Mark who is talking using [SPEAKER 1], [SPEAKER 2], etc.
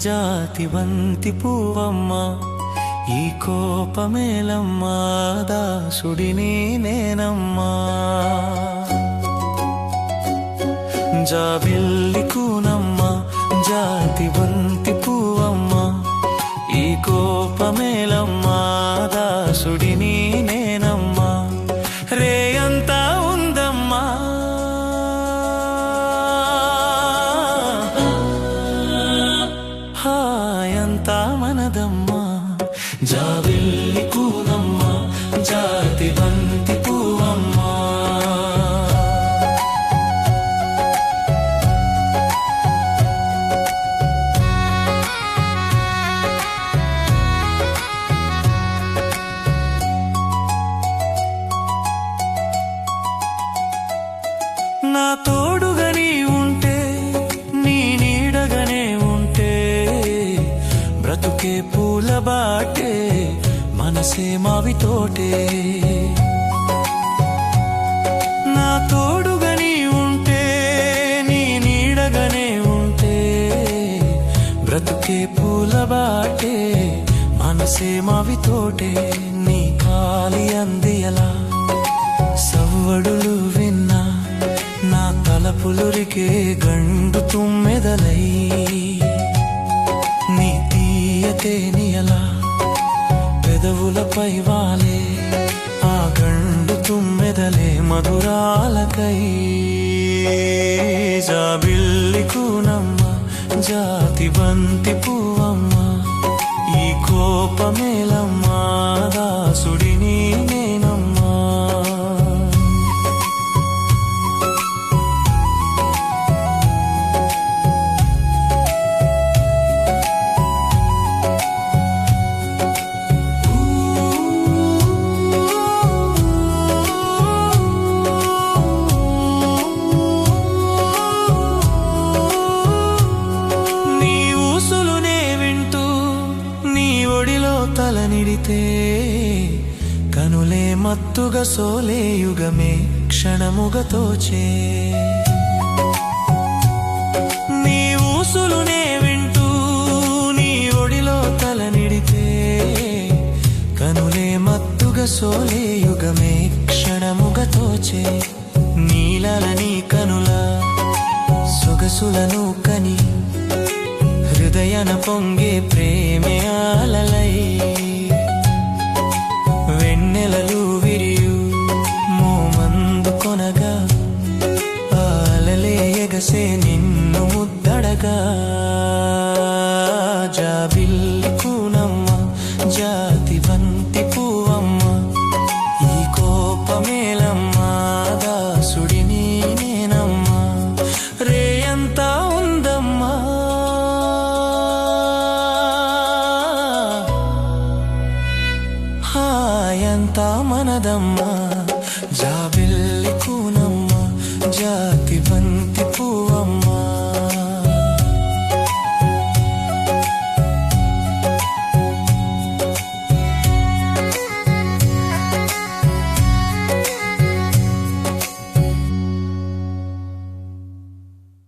[SPEAKER 1] జాతివంతి పువ్వమ్మ ఈ కోపమేలమ్మా దాసుడిని నేనమ్మా జాబిల్లి కూనమ్మ జాతివంతి పువ్వమ్మ ఈ కోపమేలమ్మా దాసుడిని నేనమ్మా రే అంతా ఉందమ్మా హాయంతా మనదమ్మా జాబిల్లి కూనమ్మ జాతివంతి పువ్వమ్మ నా తోడుగని ఉంటే నీ నీడగనే ఉంటే బ్రతుకే పూల బాటే మనసే మావి తోటే నా తోడుగని ఉంటే నీ నీడగనే ఉంటే బ్రతుకే పూల బాటే మనసే మావి తోటే నీ కాలి అందియలా సవ్వడులు విన్నా నా తలపులురికే గండు తుమ్మెదలై నీ తీయతేనియలా పెదవులపై వాలే ఆ గండు తుమ్మెదలే మధురాలకై జాబిల్లి కూనమ్మ జాతివంతి పువ్వమ్మ ఈ కోపమేలమ్మా దాసుడిని నేనమ్మా తలనిడితే కనులే మత్తుగా సోలే యుగమే క్షణముగా తోచే నీ ఊసులునే వింటూ నీ ఒడిలో తలనిడితే కనులే మత్తుగా సోలే యుగమే క్షణముగా తోచే నీలని కనుల సొగసులను కని హృదయన పొంగే ప్రేమే ఆలలై వెన్నెలలు విరియు మోమందు కొనగా ఆలలే ఎగసే నిన్ను ముద్దడగా జాబిల్లి కూనమ్మ జాతివంతి పువ్వమ్మ ఈ కోపమేలమ్మా దాసుడిని నేనమ్మా రే అంతా ఉందమ్మా హాయంతా మనదమ్మా జాబిల్లి కూనమ్మ జాతివంతి పువ్వమ్మ